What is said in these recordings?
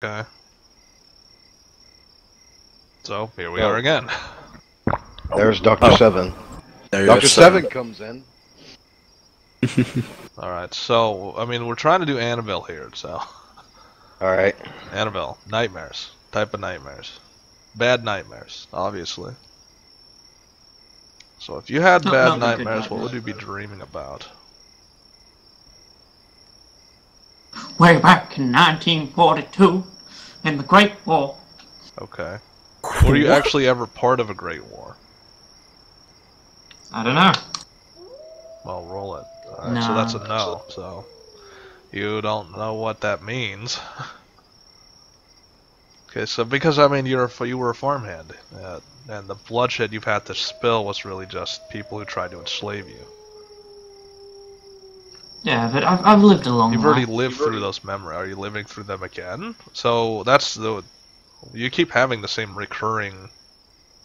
Okay. So here we are again. There's Dr. Seven. Dr. Seven comes in. Alright, so, I mean, we're trying to do Annabelle here, so. Alright. Annabelle, nightmares. Type of nightmares. Bad nightmares, obviously. So if you had bad nightmares, what would you be dreaming about? Way back in 1942, in the Great War. Okay. Were you actually ever part of a Great War? I don't know. Well, roll it. Alright, No. so that's a no, so. You don't know what that means. Okay, so because, I mean, you were a farmhand, and the bloodshed you've had to spill was really just people who tried to enslave you. Yeah, but I've lived a long life. You've already lived through those memories. Are you living through them again? So that's the... You keep having the same recurring,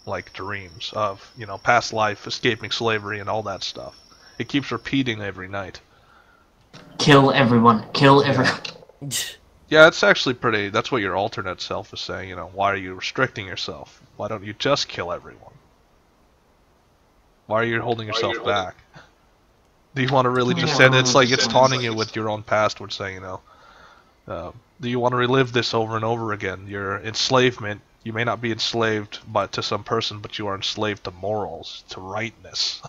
like, dreams of, you know, past life, escaping slavery, and all that stuff. It keeps repeating every night. Kill everyone. Kill everyone. Yeah, it's actually pretty... That's what your alternate self is saying, you know. Why are you restricting yourself? Why don't you just kill everyone? Why are you holding yourself back? Do you want to really just say it's like it's taunting you with your own past, which saying, you know, do you want to relive this over and over again? Your enslavement, you may not be enslaved to some person, but you are enslaved to morals, to rightness.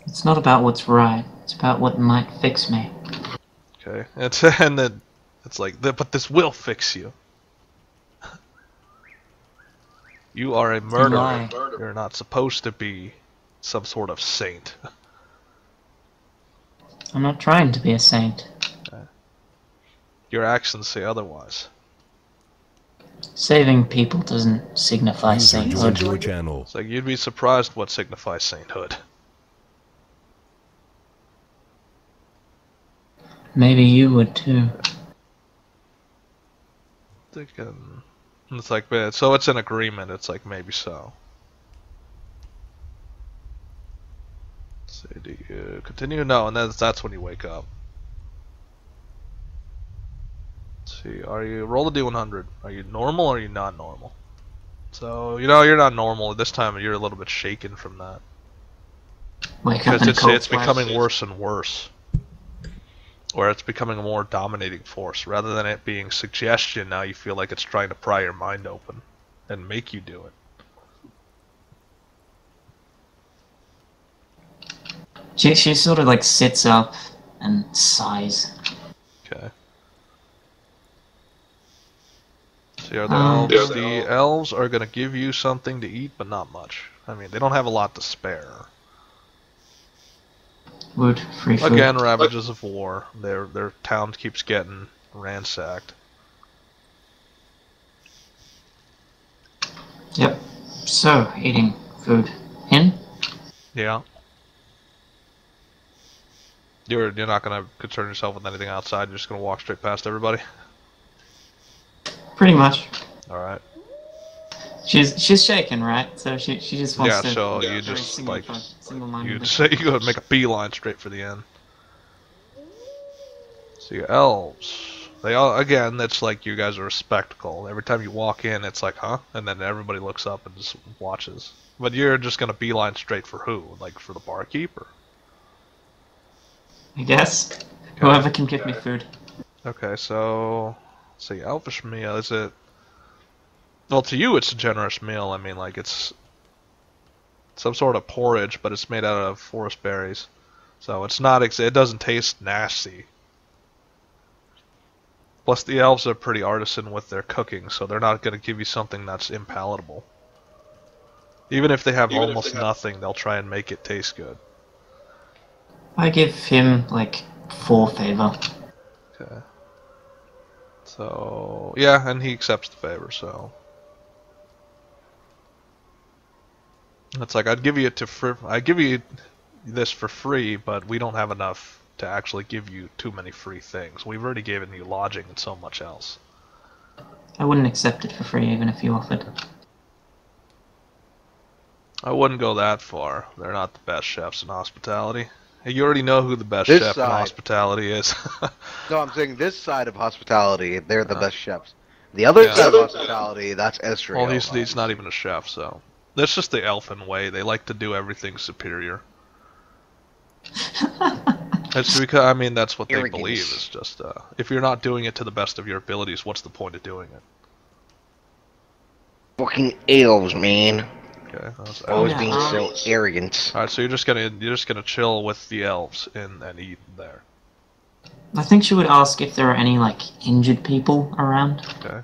It's not about what's right. It's about what might fix me. Okay, and then it's like, but this will fix you. You are a murderer. You're not supposed to be some sort of saint. I'm not trying to be a saint. Okay. Your actions say otherwise. Saving people doesn't signify sainthood. It's like you'd be surprised what signifies sainthood. Maybe you would too. It's like, so it's an agreement. It's like maybe so. So do you continue? No, and that's when you wake up. Let's see, are you roll the D100? Are you normal or are you not normal? So you know you're not normal this time. You're a little bit shaken from that because it's becoming worse and worse, where it's becoming a more dominating force rather than it being suggestion. Now you feel like it's trying to pry your mind open and make you do it. She sort of like sits up and sighs. Okay. See, are the elves? The elves are gonna give you something to eat, but not much. I mean, they don't have a lot to spare. Wood, free food. Again, ravages of war. Their town keeps getting ransacked. Yep. So, eating food. In? Yeah. You're not gonna concern yourself with anything outside. You're just gonna walk straight past everybody. Pretty much. All right. She's shaken, right? So she just wants to. Yeah. So you just like single-mindedly. you go and make a beeline straight for the end. So your elves. They all again. It's like you guys are a spectacle. Every time you walk in, it's like, huh? And then everybody looks up and just watches. But you're just gonna beeline straight for who? Like for the barkeep or? I guess. Okay. Whoever can give me food. Okay, so let's see, elfish meal, is it? Well, to you it's a generous meal. I mean, like it's some sort of porridge, but it's made out of forest berries, so it's not. It doesn't taste nasty. Plus, the elves are pretty artisan with their cooking, so they're not going to give you something that's impalatable. Even if they have almost nothing, they'll try and make it taste good. I give him like 4 favor. Okay. So yeah, and he accepts the favor. So it's like I'd give you this for free, but we don't have enough to actually give you too many free things. We've already given you lodging and so much else. I wouldn't accept it for free even if you offered. I wouldn't go that far. They're not the best chefs in hospitality. You already know who the best This chef in side. hospitality is. No, I'm saying this side of hospitality, they're the best chefs. The other side of hospitality, that's Esther. Well, he's not even a chef, so that's just the Elfin way. They like to do everything superior. It's because, I mean, that's what they believe. It's just, if you're not doing it to the best of your abilities, what's the point of doing it? Fucking elves, man. Okay, that's always being so arrogant. All right, so you're just gonna chill with the elves and eat there. I think she would ask if there are any like injured people around. Okay.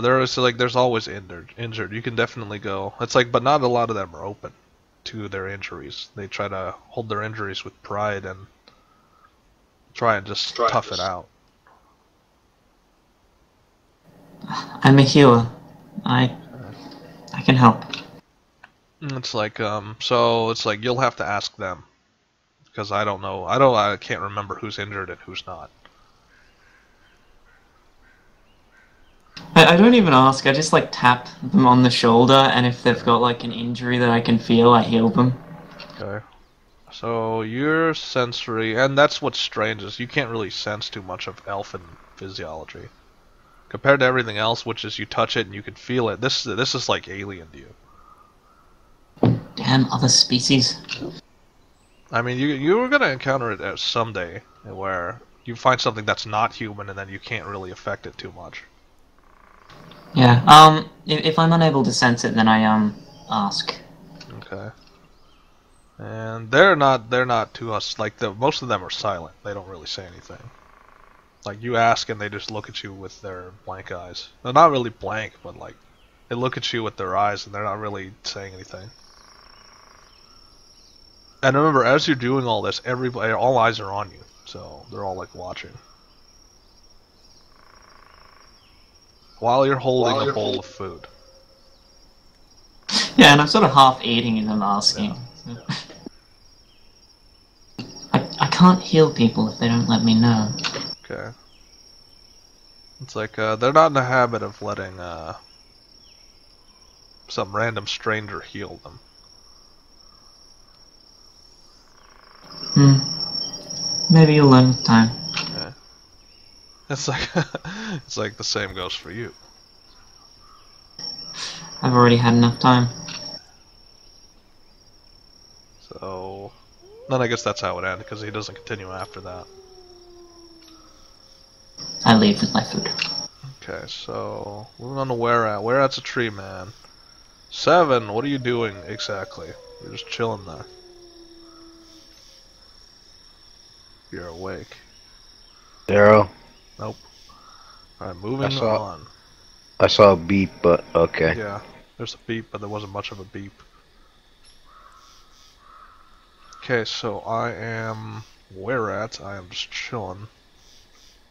There's always injured. You can definitely go. It's like, but not a lot of them are open to their injuries. They try to hold their injuries with pride and try and just tough it out. I'm a healer. I can help. It's like so it's like you'll have to ask them because I don't know. I can't remember who's injured and who's not. I don't even ask, I just like tap them on the shoulder, and if they've got like an injury that I can feel, I heal them. Okay. So your sensory, and that's what's strange, is you can't really sense too much of elfin physiology. Compared to everything else, which is you touch it and you can feel it, this is like alien to you. Damn, other species. I mean, you were gonna encounter it someday, where you find something that's not human and then you can't really affect it too much. Yeah, if I'm unable to sense it, then I, ask. Okay. And they're not to us, like, most of them are silent. They don't really say anything. Like, you ask and they just look at you with their blank eyes. They're not really blank, but, like, they look at you with their eyes and they're not really saying anything. And remember, as you're doing all this, all eyes are on you. So, they're all, like, watching. While you're holding a bowl of food. Yeah, and I'm sort of half eating as I'm asking. Yeah. I can't heal people if they don't let me know. Okay. It's like, they're not in the habit of letting, some random stranger heal them. Maybe you'll learn with time. Okay. It's like, it's like the same goes for you. I've already had enough time. So, then I guess that's how it ended, because he doesn't continue after that. I leave with my food. Okay, so, moving on to Whereat's a tree man. 7, what are you doing exactly? You're just chilling there. You're awake. 0. Nope. Alright, moving on. I saw a beep, but okay. Yeah, there's a beep, but there wasn't much of a beep. Okay, so I am Whereat. I am just chilling.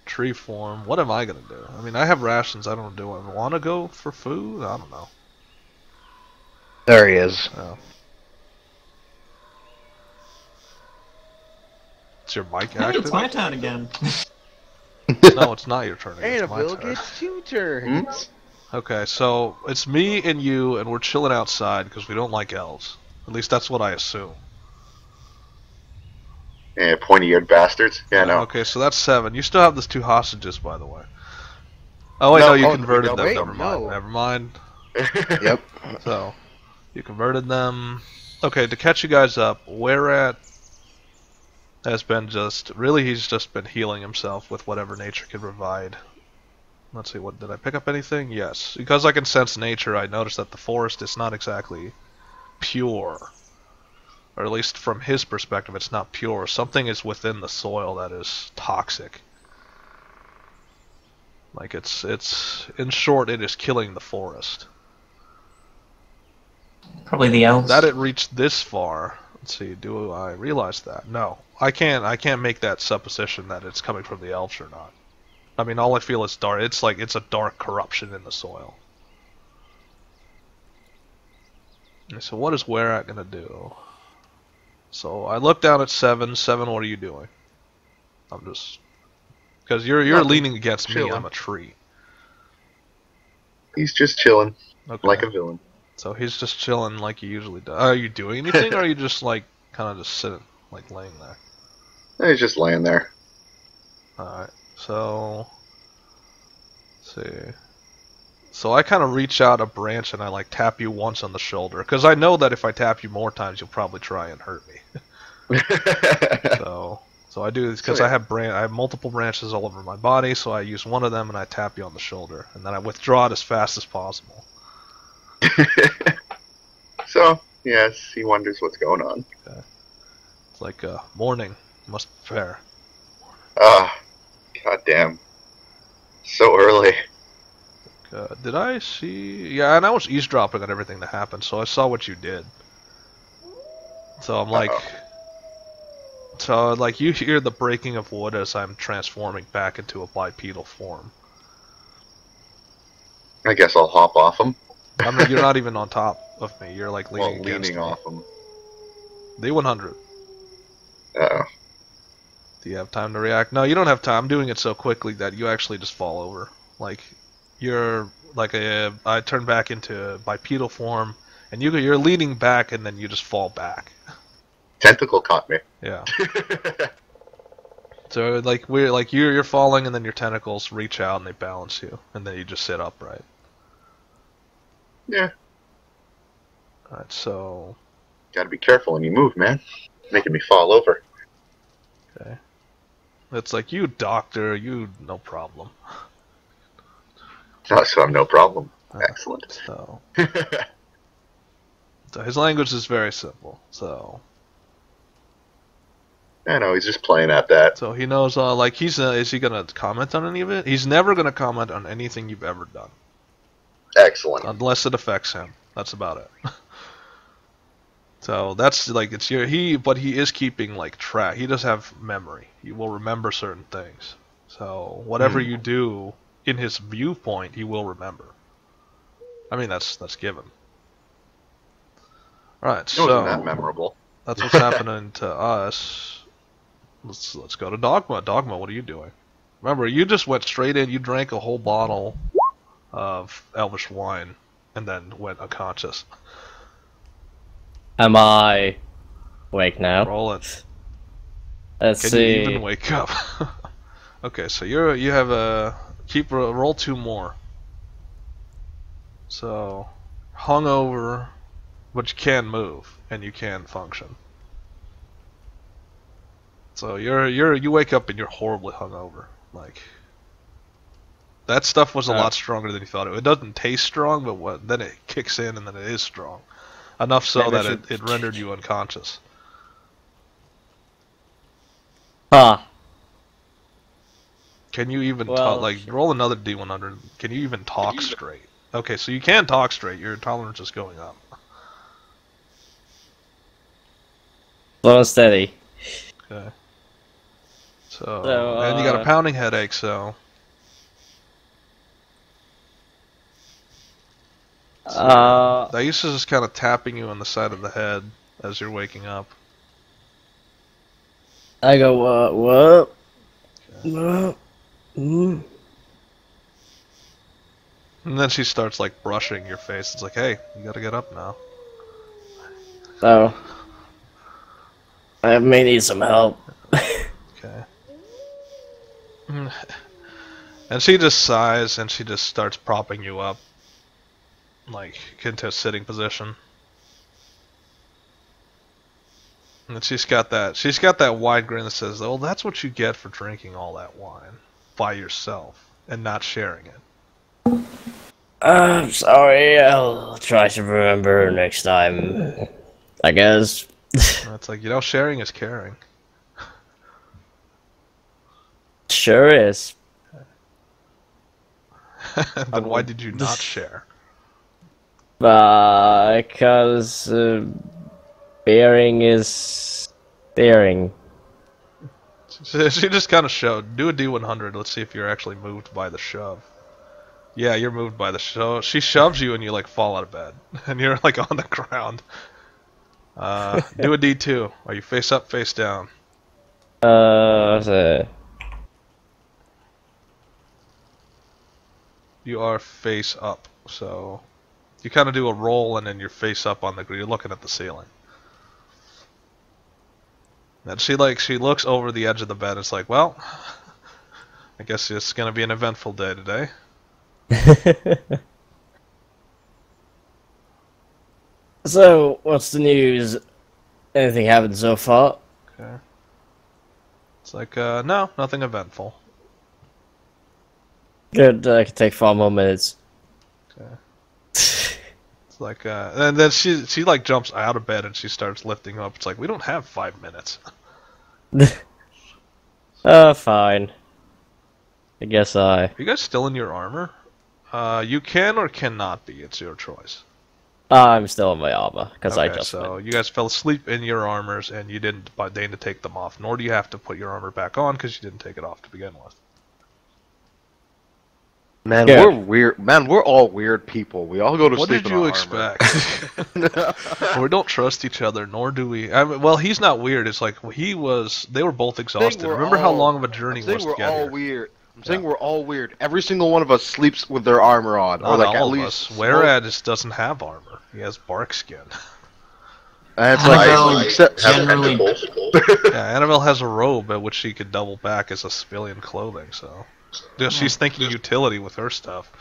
Tree form. What am I gonna do? I mean, I have rations. I don't do. I want to go for food. I don't know. There he is. Oh. Is your mic Hey, active? it's my turn again. No, it's not your turn. It's my Annabelle turn. gets 2 turns. Okay, so it's me and you, and we're chilling outside because we don't like elves. At least that's what I assume. Yeah, pointy-eared bastards. Yeah, no. Okay, so that's 7. You still have those 2 hostages, by the way. Oh wait, no, you converted them. wait, Never mind. no. Never mind. Yep. So, you converted them. Okay, to catch you guys up, Whereat has been he's just been healing himself with whatever nature can provide. Let's see, did I pick up anything? Yes. Because I can sense nature, I noticed that the forest is not exactly pure. Or at least from his perspective, it's not pure. Something is within the soil that is toxic. Like, in short, it is killing the forest. Probably the elves. That it reached this far. Let's see, do I realize that? No. I can't make that supposition that it's coming from the elves or not. I mean, all I feel is dark. It's like, it's a dark corruption in the soil. So what is Whereat gonna do? So I look down at 7. 7, what are you doing? I'm just... Because you're leaning against me, I'm a tree. He's just chilling, Okay. like a villain. So he's just chilling like he usually does. Are you doing anything, or are you just like, kind of just sitting? like laying there? He's just laying there. Alright, so... Let's see... So I kind of reach out a branch and I like tap you once on the shoulder, because I know that if I tap you more times, you'll probably try and hurt me. So I do this because I have multiple branches all over my body, so I use one of them and I tap you on the shoulder, and then I withdraw it as fast as possible. So, yes, he wonders what's going on. Okay. It's like morning. Must prepare. Ah, goddamn. So early. Did I see? Yeah, and I was eavesdropping on everything that happened, so I saw what you did. So I'm like... So, like, you hear the breaking of wood as I'm transforming back into a bipedal form. I guess I'll hop off him. I mean, you're not even on top of me. You're, like, leaning against me. Off him. D100. Uh-oh. Do you have time to react? No, you don't have time. I'm doing it so quickly that you actually just fall over. Like, you're, like, I turn back into bipedal form, and you're leaning back, and then you just fall back. Tentacle caught me. Yeah. So like you're falling, and then your tentacles reach out and they balance you, and then you just sit upright. Yeah. Alright, so... Gotta be careful when you move, man. Making me fall over. Okay. It's like, you doctor, you no problem. Oh, so I'm no problem. Excellent. So his language is very simple, so... I know, he's just playing at that. So he knows, like, is he gonna comment on any of it? He's never gonna comment on anything you've ever done. Excellent. Unless it affects him. That's about it. So that's, like, but he is keeping, like, track. He does have memory. He will remember certain things. So whatever you do, in his viewpoint, he will remember. I mean, that's given. Alright, so... It wasn't that memorable. That's what's happening to us. Let's go to Dogma. Dogma, what are you doing? Remember, you just went straight in, you drank a whole bottle of Elvish wine, and then went unconscious. Am I awake now? Roll it. Let's Can see. you even wake up? Okay, so you have a... roll 2 more. So, hungover, but you can move, and you can function. So you wake up and you're horribly hungover. Like, that stuff was a lot stronger than you thought it would. It doesn't taste strong, but then it kicks in and then it is strong. Enough so that it rendered you unconscious. Ah. Can you even talk, like, roll another D100. Can you even talk straight? Okay, so you can talk straight. Your tolerance is going up. Slow and steady. Okay. So, and you got a pounding headache, so... Thaius is just kind of tapping you on the side of the head as you're waking up. I go, what? Okay. And then she starts, like, brushing your face. It's like, hey, you gotta get up now. Oh. I may need some help. Okay. And she just sighs and she just starts propping you up, like, into a sitting position. And she's got that wide grin that says, "Oh, that's what you get for drinking all that wine by yourself and not sharing it." I'm sorry, I'll try to remember next time, I guess. It's like, sharing is caring. Sure is. Then why did you not share? Because bearing is bearing. She just kind of showed. Do a D100. Let's see if you're actually moved by the shove. Yeah, you're moved by the shove. She shoves you and you, like, fall out of bed. And you're, like, on the ground. Do a D2. Are you face up, face down? You are face up, so you kind of do a roll and then you're face up on the ground. You're looking at the ceiling. And she looks over the edge of the bed. It's like, well, I guess it's gonna be an eventful day today. So, what's the news? Anything happened so far? Okay. It's like, no, nothing eventful. Good, I can take 5 more minutes. Okay. It's like, and then she like jumps out of bed and she starts lifting up. It's like, we don't have 5 minutes. Fine. I guess Are you guys still in your armor? You can or cannot be. It's your choice. I'm still in my armor, because I just so went. you guys fell asleep in your armors and you didn't deign to take them off, nor do you have to put your armor back on because you didn't take it off to begin with. Man, Yeah. we're weird. Man, we're all weird people. We all go to What sleep did in you our expect? We don't trust each other, nor do we. I mean, well, he's not weird. It's like they were both exhausted. Remember how long of a journey I'm saying was we're to get all here? weird. I'm saying we're all weird. Every single one of us sleeps with their armor on, Not or like all at of least. us. Whereas just doesn't have armor. He has bark skin. And it's Annabelle like, except, generally. Yeah, Annabelle has a robe at which she could double back as a civilian clothing, so she's thinking utility with her stuff.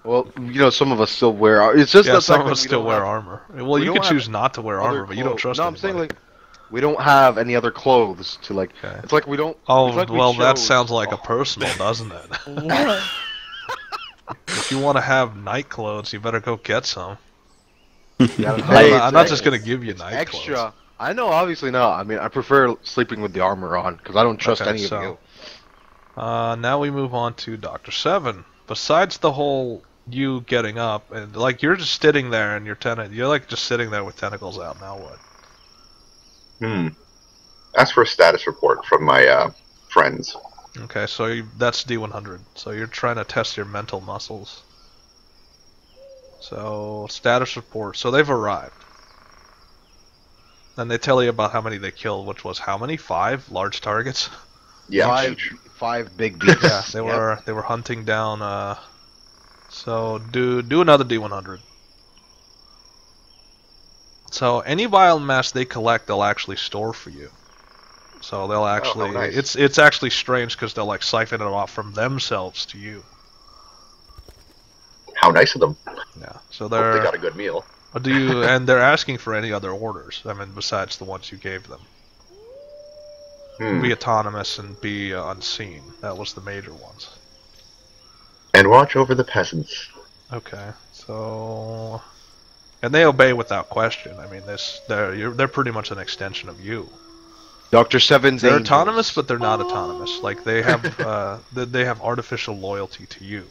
well, some of us still wear. It's just Yeah, the some fact of that us we still don't wear have armor. Well, we you don't can choose have not to wear other armor, but you don't trust No, I'm anybody. saying we don't have any other clothes to like. Okay. It's like we don't. Oh, it's like we well, that chose- sounds like a personal, doesn't it? If you want to have night clothes, you better go get some. Yeah, I'm not just gonna give you night extra. clothes. I know, obviously not. I mean, I prefer sleeping with the armor on because I don't trust Okay, any so, of you. Now we move on to Dr. 7. Besides the whole you getting up and like you're just sitting there and you're like just sitting there with tentacles out. Now what? Ask for a status report from my friends. Okay, so that's D100. So you're trying to test your mental muscles. So status report. So they've arrived. And they tell you about how many they killed, which was how many? 5 large targets. Yeah. Five big beasts. Yeah, they were hunting down. So do another D100. So any biomass they collect, they'll actually store for you. So they'll actually nice. it's actually strange because they'll like siphon it off from themselves to you. How nice of them. Yeah. So Hope they they're got a good meal. and they're asking for any other orders. I mean, besides the ones you gave them. Be autonomous and be unseen. That was the major ones. And watch over the peasants. Okay, so and they obey without question. I mean, they're pretty much an extension of you. Dr. Seven's They're angels. autonomous, but they're not autonomous. Like they have they have artificial loyalty to you.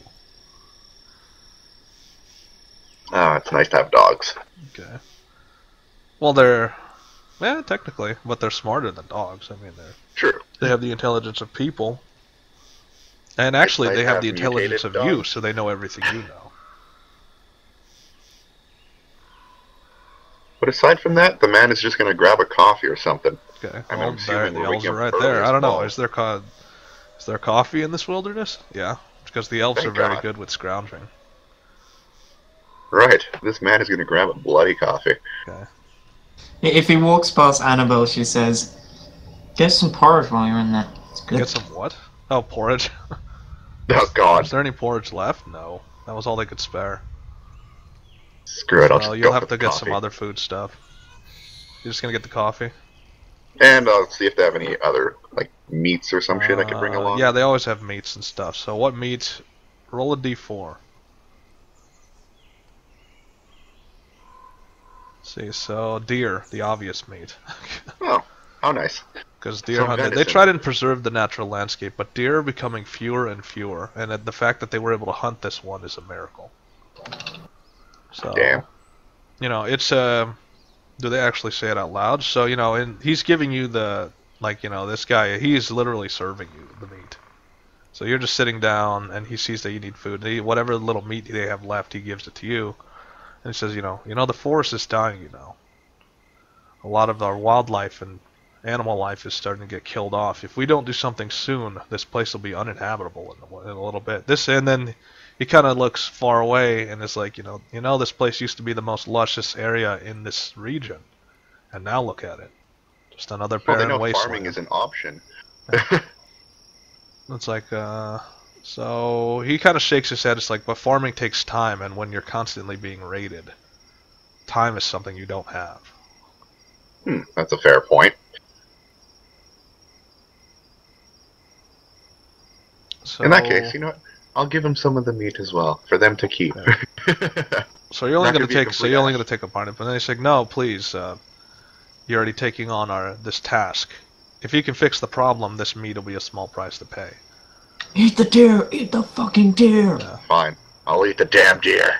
Ah, it's nice to have dogs. Okay. Well, they're technically, but they're smarter than dogs. I mean, True. they have the intelligence of people. And actually, nice they to have have the intelligence of mutated you, dogs. so they know everything you know. But aside from that, the man is just going to grab a coffee or something. Okay. I'm Well, there, assuming the we're elves waking are up right there. early I don't as know. well. Is there coffee in this wilderness? Yeah, because the elves Thank are very God. good with scrounging. Right. This man is going to grab a bloody coffee. Okay. If he walks past Annabelle, she says, "Get some porridge while you're in there. It's good." Get some what? Oh, porridge. Oh, God. Is there any porridge left? No. That was all they could spare. Screw it. I'll Well, just you'll go have for to the get coffee. some other food stuff. You're just gonna get the coffee? And I'll see if they have any other, like, meats or some shit I can bring along. Yeah, they always have meats and stuff. So what meat? Roll a d4. See, so deer, the obvious meat. Oh, how nice. Because deer Some hunted, they venison. tried and preserve the natural landscape, but deer are becoming fewer and fewer, and the fact that they were able to hunt this one is a miracle. So, Damn. you know, it's do they actually say it out loud? So, you know, and he's giving you the, like, you know, this guy, he's literally serving you the meat. So you're just sitting down, and he sees that you need food. Whatever little meat they have left, he gives it to you. And he says, you know, the forest is dying, you know. A lot of our wildlife and animal life is starting to get killed off. If we don't do something soon, this place will be uninhabitable in a little bit. And then he kind of looks far away and is like, you know, this place used to be the most luscious area in this region, and now look at it, Just another Well, they barren know wasteland. farming is an option. It's like, so he kind of shakes his head. It's like, but farming takes time, and when you're constantly being raided, time is something you don't have. That's a fair point. So, In that case, you know what? I'll give them some of the meat as well for them to keep. Yeah. So you're only Not going to gonna be a take. So complete you're only ass. going to take a part of it. But then he's like, no, please. You're already taking on this task. If you can fix the problem, this meat will be a small price to pay. Eat the deer! Eat the fucking deer! Yeah. Fine. I'll eat the damn deer.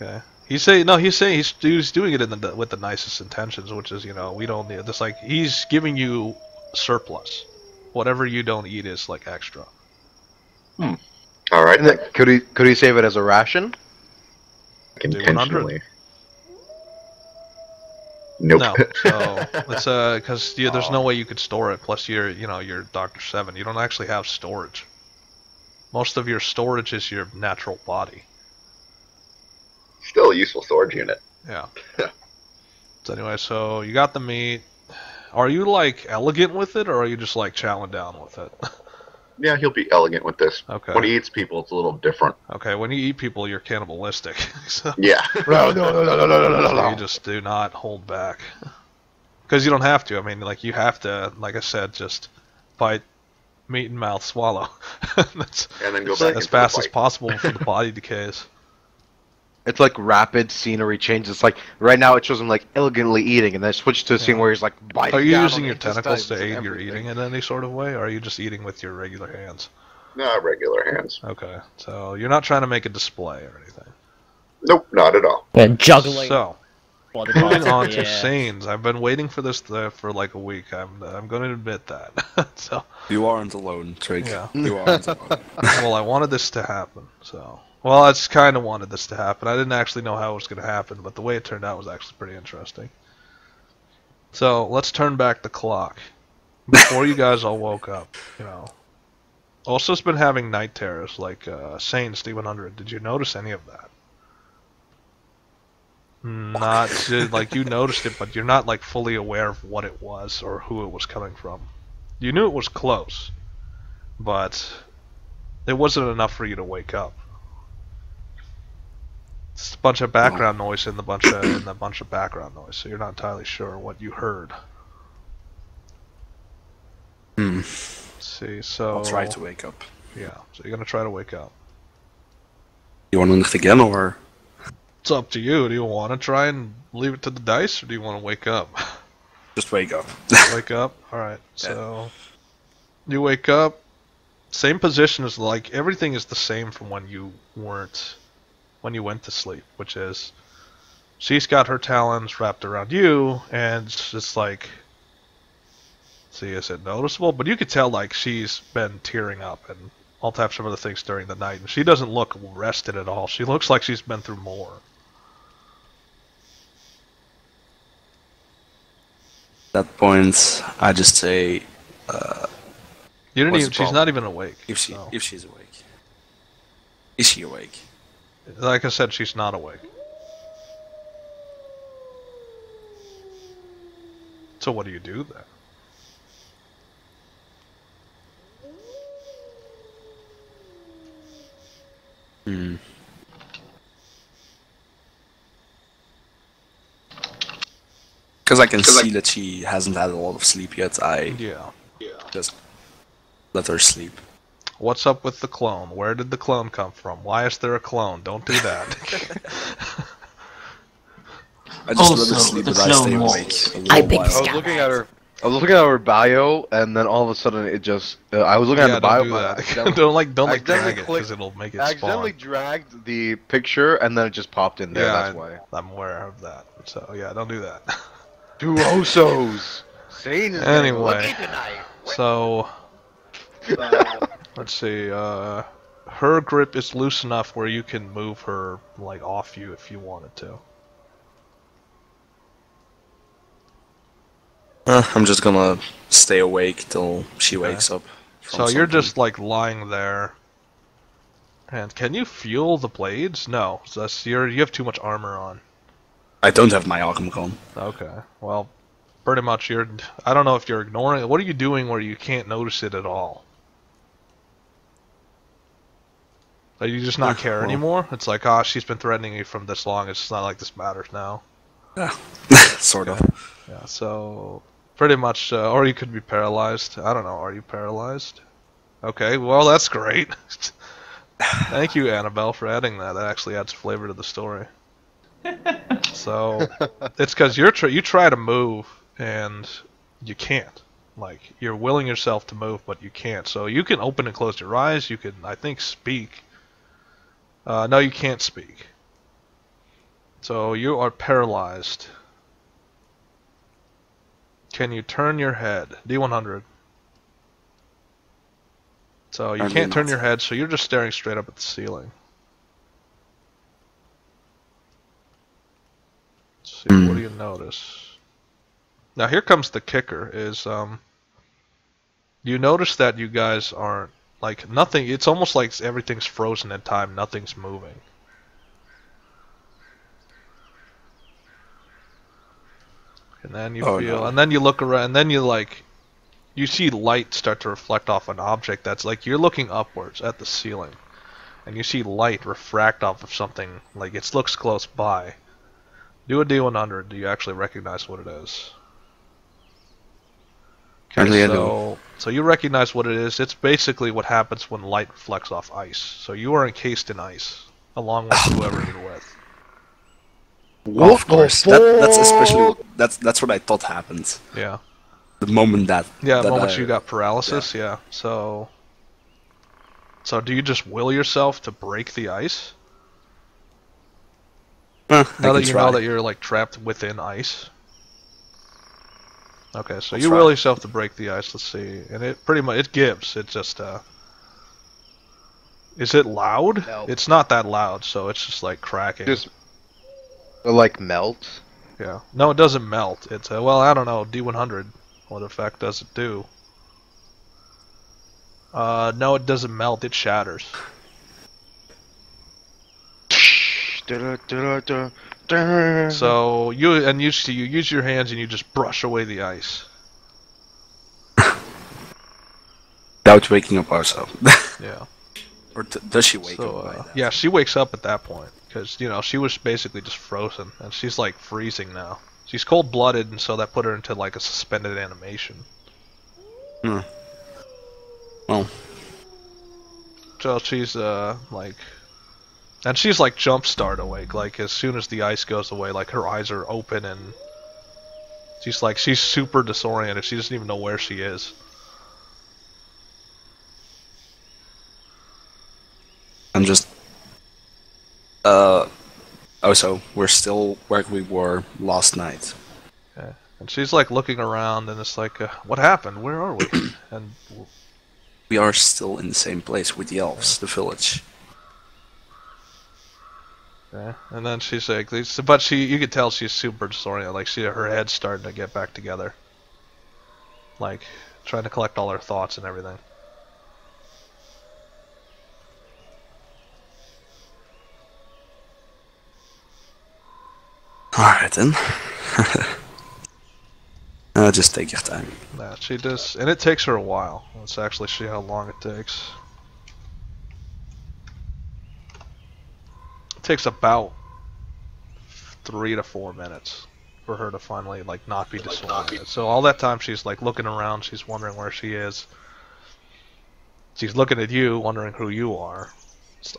Okay. He's saying he's doing it with the nicest intentions, which is, we don't need this. Like, he's giving you surplus. Whatever you don't eat is like extra. All right. And then, could he save it as a ration? Intentionally. Nope. No. So it's because there's no way you could store it. Plus, you're Dr. 7. You don't actually have storage. Most of your storage is your natural body. Still a useful storage unit. Yeah. So anyway, so you got the meat. Are you like elegant with it, or are you just like chowing down with it? Yeah, he'll be elegant with this. Okay. When he eats people, it's a little different. Okay, when you eat people, you're cannibalistic. So, Yeah. No. so you just do not hold back. Because you don't have to. I mean, like, you have to, like I said, just bite, meat in mouth, swallow. That's And then go back as into fast the as fight. possible before the body decays. It's like rapid scenery change. It's like right now it shows him like elegantly eating, and then switch to a scene where he's like biting. Are you down using on your the tentacles to intestines and aid your everything. eating in any sort of way, or are you just eating with your regular hands? No, regular hands. Okay, so you're not trying to make a display or anything. Nope, not at all. Juggling. So, body moving parts on in to the air. Sanes. I've been waiting for this for like a week. I'm going to admit that. So, You aren't alone, Trig. Yeah. You aren't alone. well, I wanted this to happen. So, well, I just kind of wanted this to happen. I didn't actually know how it was going to happen, but the way it turned out was actually pretty interesting. So, let's turn back the clock. Before you guys all woke up, Ulsa's been having night terrors, like Sanes D100. Did you notice any of that? Not like you noticed it, but you're not like fully aware of what it was or who it was coming from. You knew it was close, but it wasn't enough for you to wake up. It's a bunch of background noise in the bunch of background noise, so you're not entirely sure what you heard. Let's see, so I'll try to wake up. yeah, so you're gonna try to wake up. You want it again, or? It's up to you. Do you want to try and leave it to the dice, or do you want to wake up? Just wake up. Wake up? Alright, so you wake up, same position as, like, everything is the same from when you went to sleep, which is, she's got her talons wrapped around you, and it's just like, see, is it noticeable? But you could tell, like, she's been tearing up and all types of other things during the night, and she doesn't look rested at all. She looks like she's been through more. At that point, I just say, You didn't What's even, the she's problem? not even awake. if so. she's awake. Is she awake? Like I said, she's not awake. So what do you do then? Because I can see that she hasn't had a lot of sleep yet. I Yeah. just let her sleep. What's up with the clone? Where did the clone come from? Why is there a clone? Don't do that. I just let Also, her sleep, the but I stay Clone awake Wars. a I little picked while. I was looking at her. I was looking at her bio, and then all of a sudden it just. I was looking at Yeah, the bio, don't do but I that. accidentally- don't I drag accidentally it, because clicked- it'll make it I accidentally spawn. dragged the picture, and then it just popped in there. Yeah, That's why. I'm aware of that. So yeah, don't do that. Two Osos. Sane is getting Anyway. lucky tonight. So let's see. Her grip is loose enough where you can move her like off you if you wanted to. I'm just gonna stay awake till she wakes up. So from you're something. just like lying there. And can you feel the blades? No, so you have too much armor on. I don't have my armor on. Okay, well, pretty much you're. I don't know if you're ignoring it. What are you doing where you can't notice it at all? Like, you just not care anymore? It's like, ah, she's been threatening me from this long. It's not like this matters now. Yeah, sort of. Yeah. So pretty much, or you could be paralyzed. I don't know. Are you paralyzed? Okay. Well, that's great. Thank you, Annabelle, for adding that. That actually adds flavor to the story. So it's because you try to move and you can't. Like, you're willing yourself to move, but you can't. So you can open and close your eyes. You can, I think, speak. No, you can't speak. So you are paralyzed. Can you turn your head? D100. So you can't turn your head, so you're just staring straight up at the ceiling. Let's see, what do you notice? Now here comes the kicker, is you notice that you guys aren't, like, nothing, it's almost like everything's frozen in time, nothing's moving. And then you feel, and then you look around, and then you see light start to reflect off an object that's like, you're looking upwards at the ceiling, and you see light refract off of something, like it looks close by. Do a D100, do you actually recognize what it is? Okay, so you recognize what it is. It's basically what happens when light reflects off ice. So you are encased in ice, along with whoever you're with. Well, of course, that's especially that's what I thought happened. Yeah. The moment that the moment you got paralysis, yeah. So do you just will yourself to break the ice? Now that you know that you're like trapped within ice. Okay, so you will yourself to break the ice. Let's see, and it pretty much it gives. It just is it loud? Nope. It's not that loud, so it's just like cracking. Just like melt. Yeah. No, it doesn't melt. It's well, I don't know. D100. What effect does it do? No, it doesn't melt. It shatters. So you use your hands and you just brush away the ice. Without waking up ourselves. Yeah. Or does she wake up? Yeah, she wakes up at that point because she was basically just frozen and she's like freezing now. She's cold-blooded, and so that put her into like a suspended animation. Hmm. Well. So she's like. And she's like jump start awake, like as soon as the ice goes away, like her eyes are open and she's super disoriented, she doesn't even know where she is. I'm just so we're still where we were last night. Okay. And she's like looking around and it's like, what happened? Where are we? And we are still in the same place with the elves, the village. Yeah, and then she's like, but you could tell she's super disoriented. Like her head's starting to get back together, like trying to collect all her thoughts and everything. All right then. Just take your time. Yeah, she does, and it takes her a while. Let's actually see how long it takes. It takes about 3 to 4 minutes for her to finally like not be disoriented. So all that time she's like looking around, she's wondering where she is. She's looking at you, wondering who you are.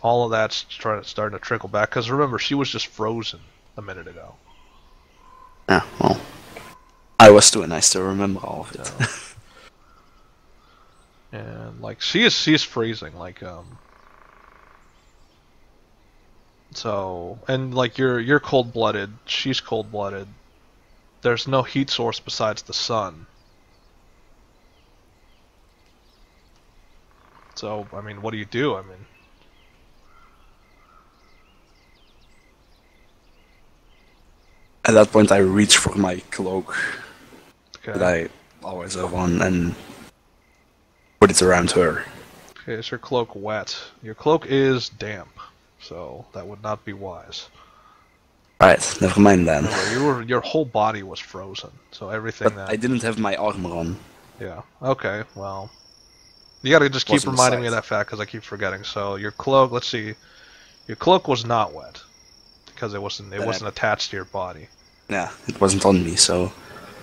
All of that's starting to trickle back. Because remember, she was just frozen a minute ago. Yeah, well, I was too nice to remember all of it. And like she's freezing, like So, and like you're cold-blooded, she's cold-blooded. There's no heat source besides the sun. So, I mean, what do you do? I mean, at that point I reach for my cloak okay. that I always have on and put it around her. Okay, is your cloak wet? Your cloak is damp. So that would not be wise. Alright, never mind then. Remember, your whole body was frozen, so everything But I didn't have my armor on. Yeah. Okay. Well, you gotta just keep Wasn't reminding me of sight. that fact because I keep forgetting. So your cloak. Let's see. Your cloak was not wet because it wasn't attached to your body. Yeah, it wasn't on me, so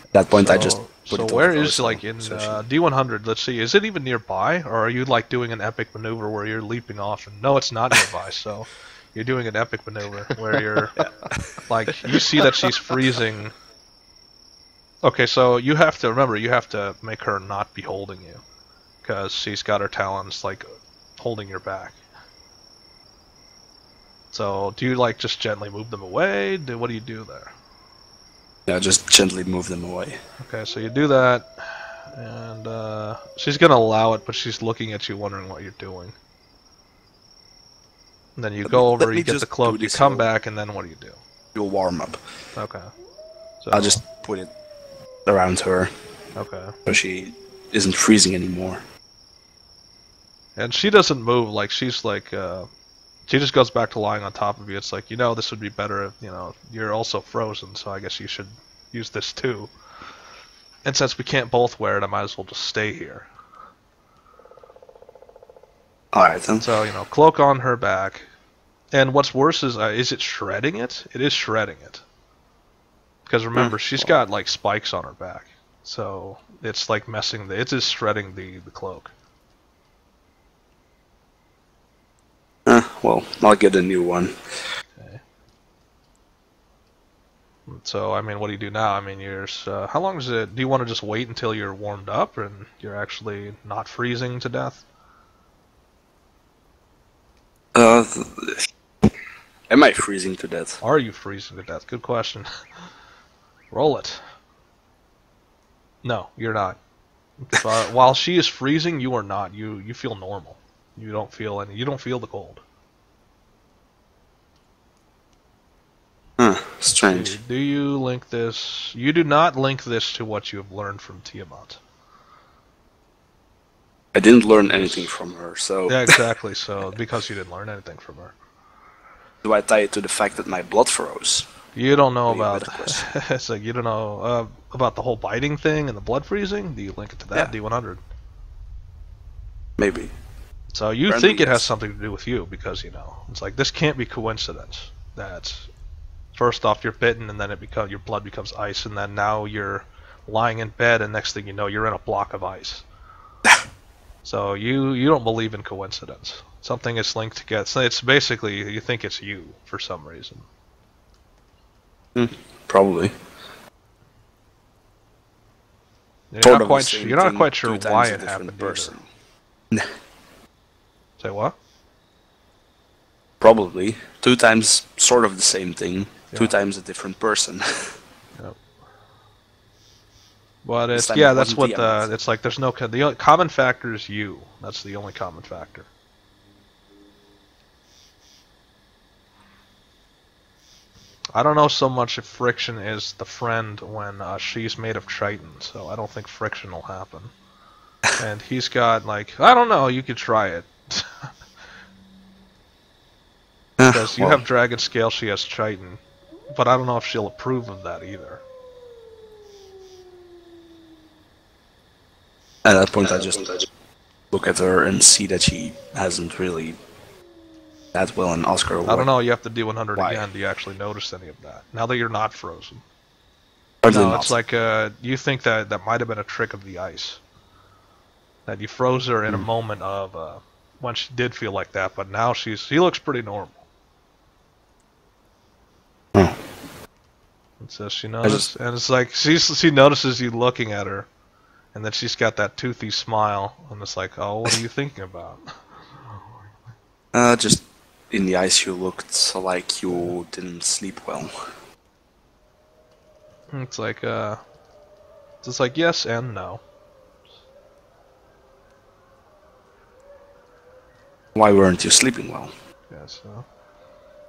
at that point I just put it So where over is her, like in D100? Let's see. Is it even nearby, or are you like doing an epic maneuver where you're leaping off? And no, it's not nearby. So you're doing an epic maneuver where you're like you see that she's freezing. Okay, so you have to remember you have to make her not be holding you because she's got her talons like holding your back. So do you like just gently move them away? What do you do there? Yeah, just gently move them away. Okay, so you do that, and she's gonna allow it, but she's looking at you, wondering what you're doing. And then you go over, you get the cloak, you come back, and then what do you do? You'll warm up. Okay. So, I'll just put it around her, okay. so she isn't freezing anymore. And she doesn't move, like, she's like, she just goes back to lying on top of you. It's like, this would be better if, you're also frozen, so I guess you should use this too. And since we can't both wear it, I might as well just stay here. Alright then. So, cloak on her back. And what's worse is it shredding it? It is shredding it. Because remember, she's got, like, spikes on her back. So, it's like it is shredding the cloak. Well, I'll get a new one. Okay. So, I mean, what do you do now? I mean, how long is it? Do you want to just wait until you're warmed up and you're actually not freezing to death? Am I freezing to death? Are you freezing to death? Good question. Roll it. No, you're not. While she is freezing, you are not. You feel normal. You don't feel the cold. Strange. Do you link this? You do not link this to what you have learned from Tiamat. I didn't learn anything from her, so... Yeah, exactly. So, because you didn't learn anything from her. Do I tie it to the fact that my blood froze? You don't know about... It's like, you don't know about the whole biting thing and the blood freezing? Do you link it to that? Yeah. D100. Maybe. So you think it has something to do with you because, it's like, this can't be coincidence. That's... First off, you're bitten, and then your blood becomes ice, and then now you're lying in bed, and next thing you know, you're in a block of ice. So you don't believe in coincidence. Something is linked together. So it's basically you think it's you for some reason. Probably. You're not quite sure why it happened. Person. Say what? Probably 2 times sort of the same thing. Yeah. 2 times a different person. Yep. But it's This time it that's wasn't what Tiamat. it's like. There's no the only common factor is you. That's the only common factor. I don't know so much if friction is the friend when she's made of chitin, so I don't think friction will happen. And he's got like I don't know. You could try it. Because you have dragon scale, she has chitin, but I don't know if she'll approve of that either. At that point, I just look at her and see that she hasn't really that well and ask her. I don't know. You have to do 100 Why? again. Do you actually notice any of that now that you're not frozen? Probably No, not. it's like you think that might have been a trick of the ice. That you froze her in a moment of when she did feel like that, but now she looks pretty normal. Oh. And so she noticed, and it's like she notices you looking at her, and then she's got that toothy smile, and it's like, oh, what are you thinking about? Just in the eyes, you looked like you didn't sleep well. It's like yes and no. Why weren't you sleeping well? Yeah, so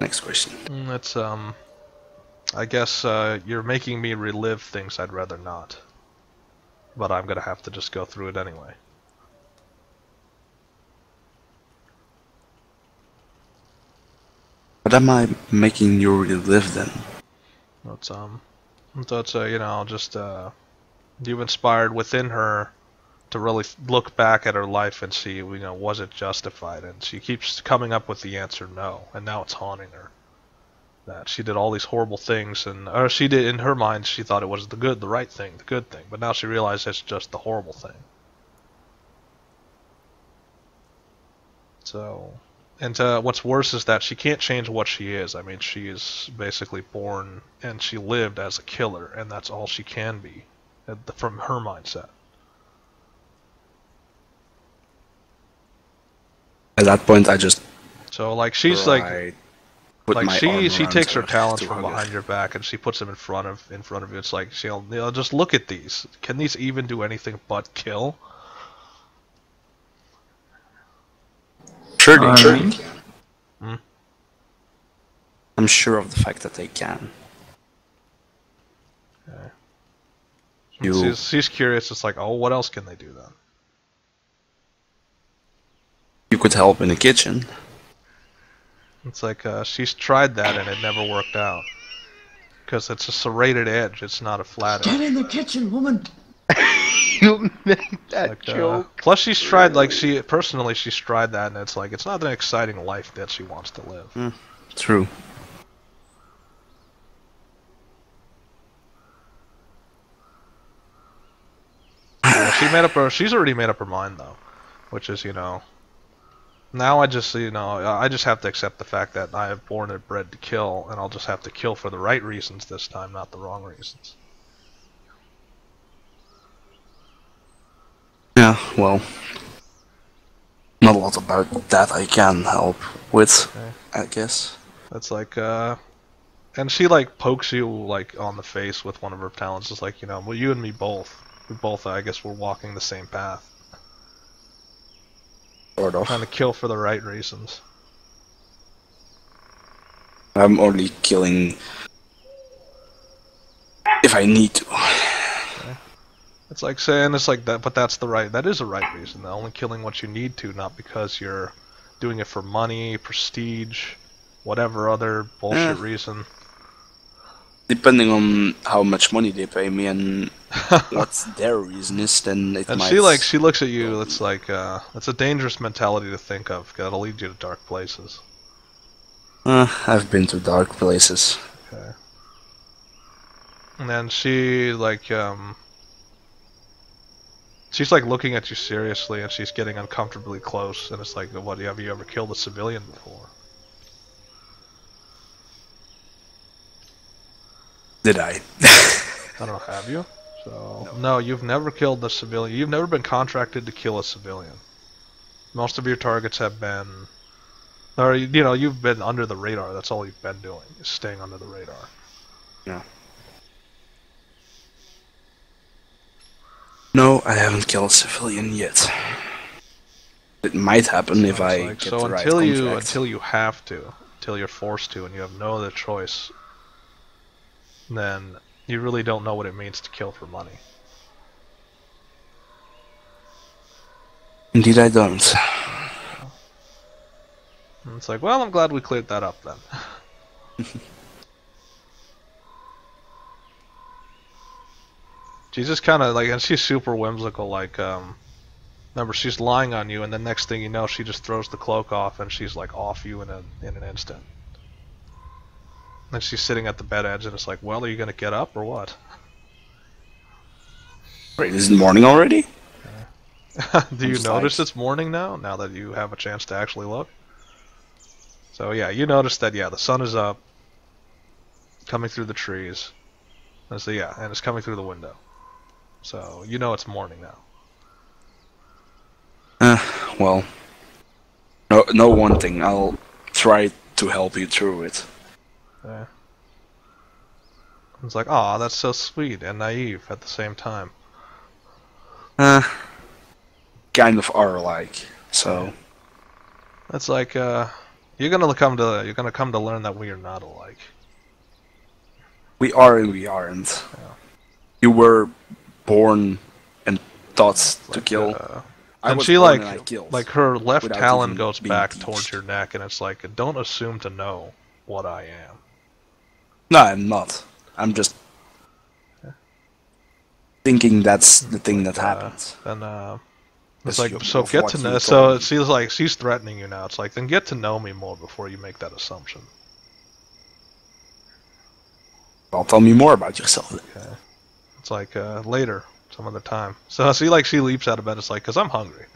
Next question. it's I guess you're making me relive things I'd rather not. But I'm gonna have to just go through it anyway. What am I making you relive then? It's you know, just you've inspired within her to really look back at her life and see, you know, was it justified? And she keeps coming up with the answer no, and now it's haunting her. That she did all these horrible things, or she did, in her mind, she thought it was the right thing, the good thing, but now she realizes it's just the horrible thing. So, and what's worse is that she can't change what she is. I mean, she is basically born, and she lived as a killer, and that's all she can be, from her mindset. At that point, I just so like she's right, like she takes her talents from behind your back and she puts them in front of you. It's like she'll, you know, just look at these. Can these even do anything but kill? Sure they can. Hmm? I'm sure of the fact that they can. Okay. She's curious. It's like, oh, what else can they do then? You could help in the kitchen. It's like she's tried that and it never worked out. Because it's a serrated edge, it's not a flat edge. Get in the kitchen, woman! You made that Like, joke. plus she's tried, like, she's tried that, and it's like, it's not an exciting life that she wants to live. True. Yeah, she's already made up her mind, though. Which is, you know, now I just have to accept the fact that I have born and bred to kill, and I'll just have to kill for the right reasons this time, not the wrong reasons. Yeah, well, not a lot about that I can help with, I guess. It's like, and she, like, pokes you, like, on the face with one of her talents. It's like, you know, well, you and me both. We both, I guess, we're walking the same path. Sort of. Trying to kill for the right reasons. I'm only killing if I need to. It's like saying, it's like that, but that is a right reason. Only killing what you need to, not because you're doing it for money, prestige, whatever other bullshit reason. Depending on how much money they pay me and what their reason is, then it and might... she looks at you, it's like, it's a dangerous mentality to think of. That'll lead you to dark places. I've been to dark places. Okay. And then she, like, she's, like, looking at you seriously, and she's getting uncomfortably close, and it's like, what, have you ever killed a civilian before? Did I? I don't know, have you? So, no, you've never killed a civilian. You've never been contracted to kill a civilian. Most of your targets have been, or, you know, you've been under the radar. That's all you've been doing, is staying under the radar. Yeah. No, I haven't killed a civilian yet. It might happen if I like, get so the right until contract. you have to, until you're forced to, and you have no other choice, then you really don't know what it means to kill for money. Indeed, I don't. And it's like, well, I'm glad we cleared that up then. She's just kind of like, and she's super whimsical. Like, remember, she's lying on you, and the next thing you know, she just throws the cloak off, and she's like off you in an instant. And she's sitting at the bed edge, and it's like, well, are you gonna get up or what? Wait, is it morning already? Do you notice it's morning now? Now that you have a chance to actually look. So yeah, you notice that the sun is up, coming through the trees. And so yeah, and it's coming through the window. So you know it's morning now. Well, no one thing. I'll try to help you through it. Yeah. It's like, aw, that's so sweet and naive at the same time. Kind of are alike. So It's like, you're gonna come to learn that we are not alike. we are and we aren't. Yeah. You were born and taught to kill. I And was she born and I killed like her left without talon even goes being back teached. towards your neck, and it's like, don't assume to know what I am. No, I'm not. I'm just thinking that's the thing that happens. Then it's Because like, so of get what to you know. told So me. it feels like she's threatening you now. It's like, then get to know me more before you make that assumption. Well, tell me more about yourself. Okay. It's like later, some other time. So I see, like, she leaps out of bed. It's like, 'cause I'm hungry.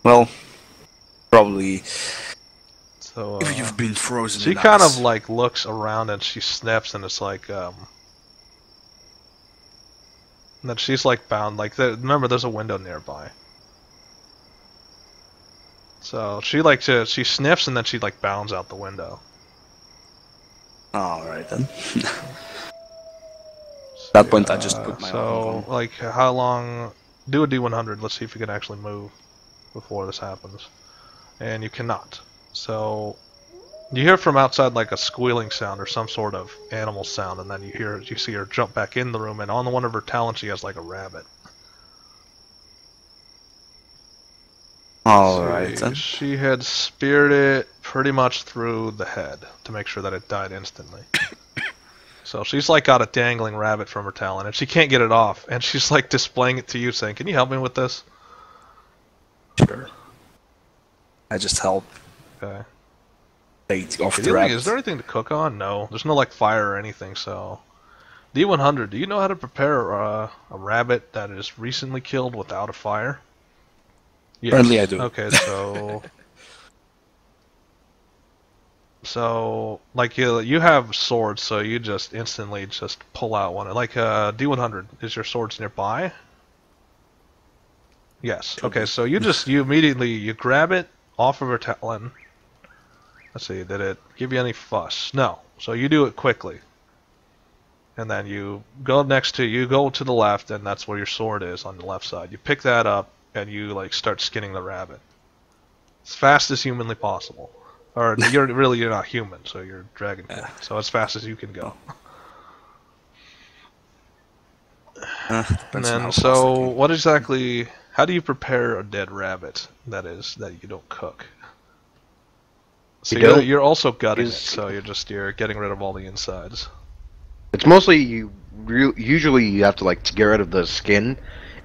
Well, probably So if you've been frozen she in kind ice. of like looks around and she sniffs, and it's like and then she's like bound. Like, remember, there's a window nearby. So she she sniffs and then she like bounds out the window. All right then. At that point, I just put my So, like, how long? Do a D100. Let's see if you can actually move before this happens. And you cannot. So, you hear from outside like a squealing sound or some sort of animal sound, and then you see her jump back in the room, and on one of her talons she has like a rabbit. All right then. She had speared it pretty much through the head to make sure that it died instantly. So she's like got a dangling rabbit from her talon, and she can't get it off, and she's like displaying it to you, saying, "Can you help me with this?" Sure. I just help Okay. take off Do the you think, rabbit. is there anything to cook on? No. There's no like fire or anything, so... D100, do you know how to prepare a rabbit that is recently killed without a fire? Yes. Apparently I do. Okay, so... So, like, you have swords, so you just instantly just pull out one. Like, D100, is your swords nearby? Yes. Okay, so you immediately, you grab it off of her talon. Let's see, did it give you any fuss? No. So you do it quickly. And then you go to the left, and that's where your sword is on the left side. You pick that up, and you, like, start skinning the rabbit. As fast as humanly possible. Or, you're not human, so you're dragon. So as fast as you can go. And then, so, what exactly... How do you prepare a dead rabbit that you don't cook? So you're also gutting it, so you're getting rid of all the insides. It's mostly usually you have to like to get rid of the skin,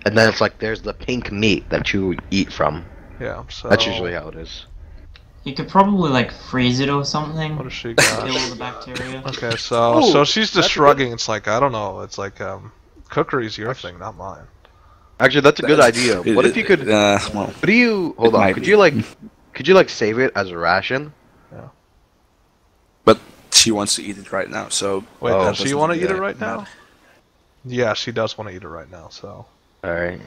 and then it's like there's the pink meat that you eat from. Yeah, so That's usually how it is. You could probably like freeze it or something. What does she Kill got? all the bacteria. Okay, so Ooh, she's just shrugging. It's like, I don't know. It's like cookery's your thing, not mine. Actually, that's a good idea. What if you could? Well, What do you? Hold it on. might Could be. you like save it as a ration? but she wants to eat it right now, so... Wait, Oh, does she doesn't want to do eat it that. right now? Yeah, she does want to eat it right now. So All right.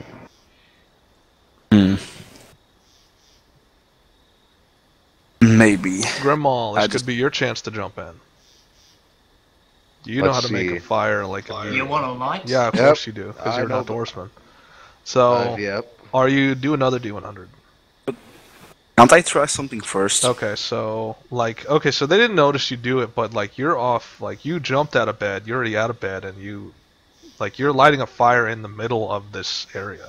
Maybe. Grandma, this I could just- be your chance to jump in. Do you know how Let's to make see. a fire like You want a light? Yeah, of Yep. course you do, because I you're an know outdoorsman. So, Yep. are you do another D100? Can't I try something first? Okay, so so they didn't notice you do it, but like you're off, like you jumped out of bed, you're already out of bed, and you're lighting a fire in the middle of this area.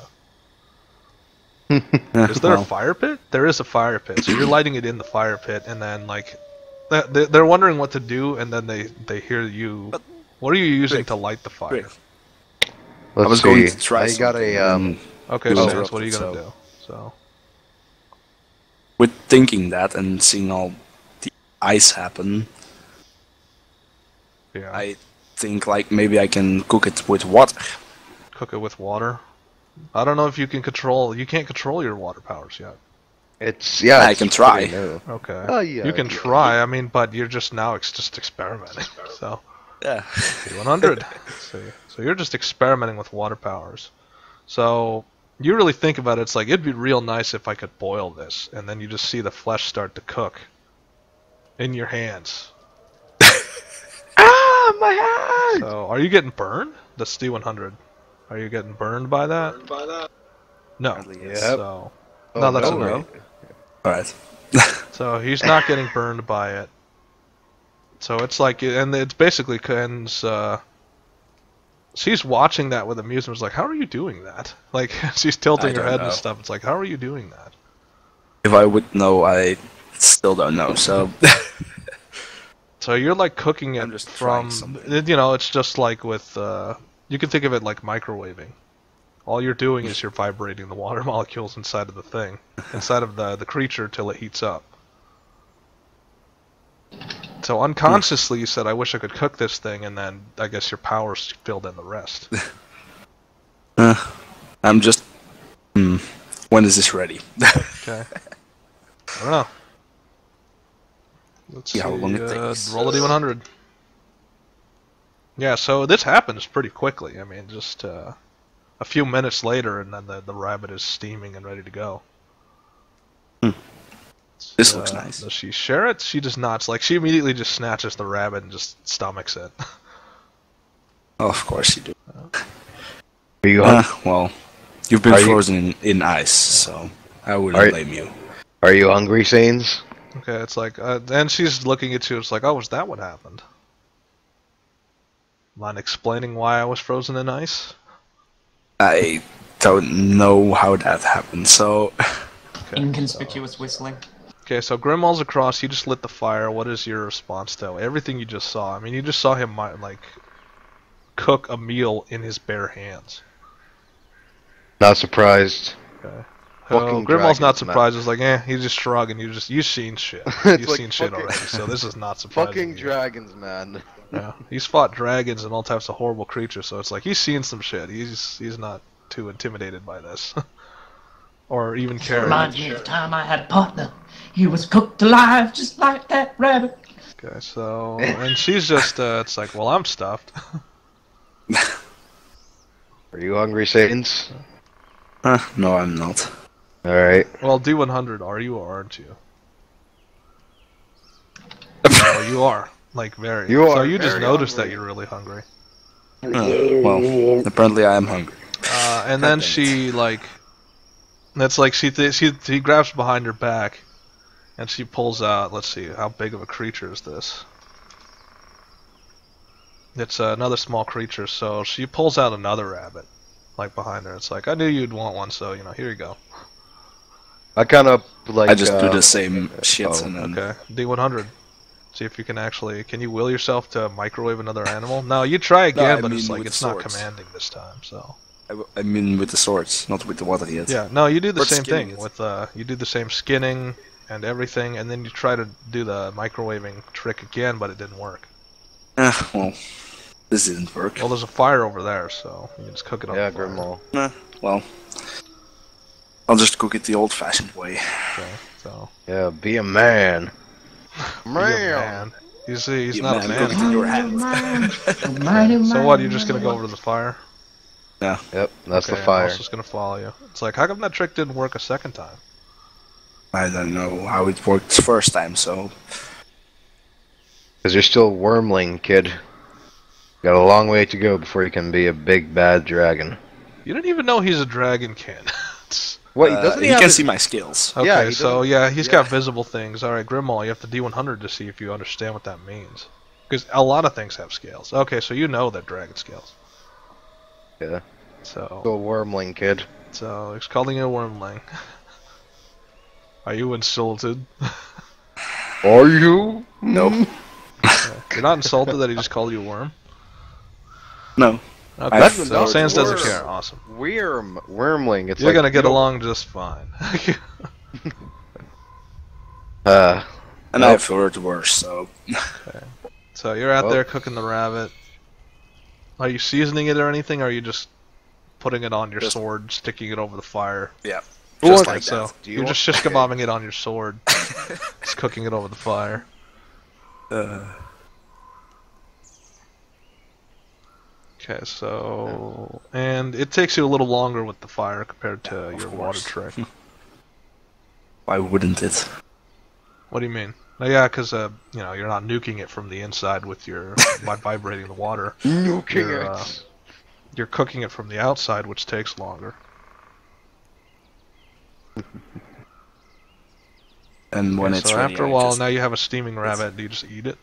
Is there a fire pit? There is a fire pit, so you're lighting it in the fire pit, and then like they're wondering what to do, and then they hear you. What are you using to light the fire? Rick. Let's I was see. going to try I got a something, Okay, Well, Sans, what are you gonna so- do? So With thinking that and seeing all the ice happen, yeah, I think like maybe I can cook it with water. cook it with water. I don't know if you can control. You can't control your water powers yet. I can try. Okay. Oh, yeah, You can yeah. try. I mean, but you're just now just experimenting. So Yeah. 100. See, so you're just experimenting with water powers. So you really think about it. It's like it'd be real nice if I could boil this, and then you just see the flesh start to cook in your hands. Ah, my hand! So are you getting burned? That's D100. Are you getting burned by that? No. Apparently, yes. Yep. So Oh, no, that's no, a no. right. All right. So he's not getting burned by it. So it's like, and it's basically, and she's watching that with amusement. It's like, how are you doing that? Like she's tilting I her don't head know. and stuff. It's like, how are you doing that? If I would know, I still don't know. So So you're like cooking I'm it just from, trying something. you know, it's just like with, you can think of it like microwaving. All you're doing is you're vibrating the water molecules inside of the thing, inside of the creature till it heats up. So unconsciously you said, I wish I could cook this thing, and then I guess your powers filled in the rest. I'm just. When is this ready? Okay. I don't know. Let's See how long it takes. Roll a d100. Yeah, so this happens pretty quickly. I mean, just a few minutes later, and then the rabbit is steaming and ready to go. This looks nice. Does she share it? She does not. It's like she immediately just snatches the rabbit and just stomachs it. Oh, of course you do. Are you Well, you've been Are you- frozen in ice, so I wouldn't blame you. Are you hungry, Sains? Okay, it's like, and she's looking at you. It's like, oh, was that what happened? Mind explaining why I was frozen in ice? I don't know how that happened, so Okay, Inconspicuous whistling. Okay, so Grimwall's across. You just lit the fire. What is your response to everything you just saw? I mean, you just saw him like cook a meal in his bare hands. Not surprised. Okay. Fucking Grimwall's not dragons, man. surprised. It's like, he's just shrugging. You've seen shit. It's You've like seen shit fucking- already. So this is not surprising. Fucking to you. dragons, man. Yeah, he's fought dragons and all types of horrible creatures. So it's like he's seen some shit. He's not too intimidated by this, or even caring. Reminds me of the time I had a partner. He was cooked alive just like that rabbit. Okay, so and she's just it's like, well, I'm stuffed. Are you hungry, Sains? no, I'm not. Alright. Well, D100, are you or aren't you? No, you are. Like very. You So are you just very noticed hungry. that you're really hungry. Well, apparently I am hungry. And then God damn it. she like, that's like she grabs behind her back, and she pulls out. Let's see, how big of a creature is this? It's another small creature. So she pulls out another rabbit, like behind her. It's like, I knew you'd want one, so here you go. I kind of like. I just do the same shit oh, and then Okay, D100. See if you can actually. Can you will yourself to microwave another animal? No, you try again, I but it's mean like with it's the not swords. commanding this time. So. I mean with the swords, not with the water yet. Yeah, no, you do the Or same skinning thing it. with you do the same skinning and everything, and then you try to do the microwaving trick again, but it didn't work. Well, this didn't work. Well, there's a fire over there, so you can just cook it on Yeah, the fire. Grimwall. Well, I'll just cook it the old-fashioned way. Okay, so Yeah, be a man. be a man. He's Be a not a man, cook it man. in your hand. So what? You're just gonna go over to the fire? Yep, that's Okay, the fire. I'm also just gonna follow you. It's like, how come that trick didn't work a second time? I don't know how it worked the first time, so Because you're still wormling, kid. Got a long way to go before you can be a big bad dragon. You didn't even know he's a dragon, kid. What? Doesn't he have can his- see my skills. Okay, Yeah, he so doesn't- yeah, he's yeah. got visible things. All right, Grimmaul, you have to D100 to see if you understand what that means. Because a lot of things have scales. Okay, so you know that dragon scales. Yeah. So Still wormling, kid. he's calling you a wormling. Are you insulted? Are you? No, You're not insulted that he just called you a worm? no. Okay, That's so not Sans doesn't worse. care. Awesome. Wormling. It's You're like gonna get you don't- along just fine. Uh, And I've heard worse, so So you're out Well- there cooking the rabbit. Are you seasoning it or anything? Or are you just putting it on your Just- sword, sticking it over the fire? yeah, Who just wants- like So that. Do you you're want- just shish kebabbing it on your sword, just cooking it over the fire. Okay, so and it takes you a little longer with the fire compared to Of your water course. trick. Why wouldn't it? What do you mean? Oh, yeah, because you're not nuking it from the inside with your by vibrating the water. nuking You're, it. You're cooking it from the outside, which takes longer. And when Okay, it's so ready, after a I while, just- now you have a steaming rabbit. Do you just eat it?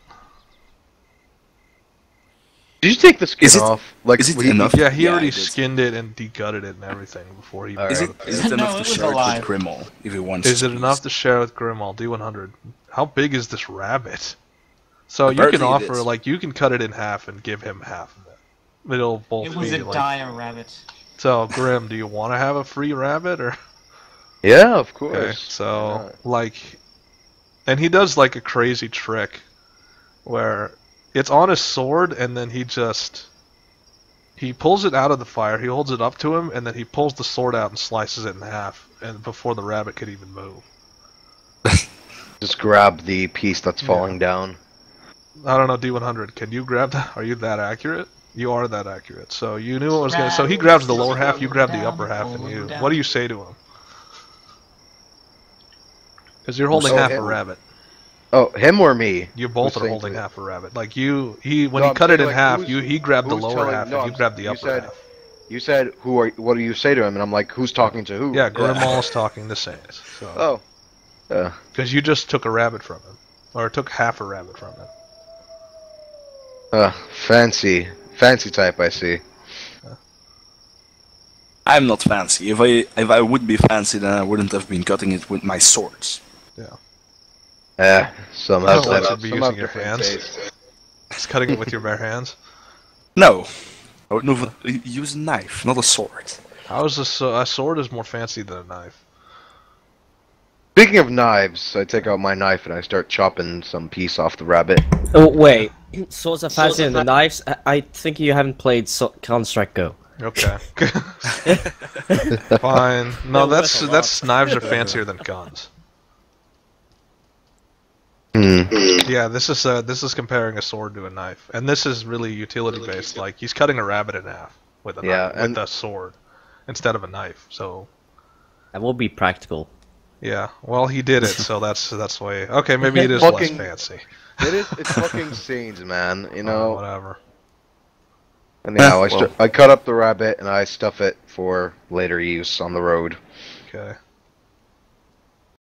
Did you take the skin Is it- off? Like, is it would you- enough? Yeah, he Yeah, already I did. skinned it and degutted it and everything before he. Alright. Is it No, enough it to was share alive. it with Grimmel if he wants? Is to it enough squeeze? to share with Grimall? D100. How big is this rabbit? So you Apparently can it offer, is. like, you can cut it in half and give him half of it. It'll both It was be a like. dire rabbit. So Grim, do you want to have a free rabbit or? Yeah, of course. Okay, Why so not? like, and he does like a crazy trick where it's on his sword and then he pulls it out of the fire, he holds it up to him, and then he pulls the sword out and slices it in half, and before the rabbit could even move. Just grab the piece that's falling down. I don't know, D100, can you grab that? Are you that accurate? You are that accurate. So you knew what was going to... So he grabs the lower half, you grab the upper half, and you... What do you say to him? Because you're holding Oh, half a him. rabbit. Oh, him or me? You both Who's are saying holding to- half a rabbit. Like when No, he I'm cut it saying, in like, half, who's- he grabbed the who's lower telling- half, no, and you grabbed the you upper said- half. You said, what do you say to him? And I'm like, who's talking to who? Yeah, Grimall's talking to Saints. So. Oh. Because you just took a rabbit from him. Or took half a rabbit from him. Fancy. Fancy type, I see. I'm not fancy. If I would be fancy, then I wouldn't have been cutting it with my swords. Some You have don't want that. to be some using have your different hands. tastes. Just cutting it with your bare hands. No, I would use a knife, not a sword. How is this? A sword is more fancy than a knife. Speaking of knives, I take out my knife and I start chopping some piece off the rabbit. Oh wait, swords are fancier than the knives. I think you haven't played Counter-Strike Go. Okay. Fine. No, that's knives are fancier than guns. Yeah, this is comparing a sword to a knife, and this is really utility based. Like he's cutting a rabbit in half with a knife, with a sword instead of a knife. So That will be practical. yeah, well he did it, so that's why. Okay, maybe it is less Fucking- fancy. It's fucking scenes, man. You Oh, know. whatever. Anyhow, Well. I cut up the rabbit and I stuff it for later use on the road. Okay.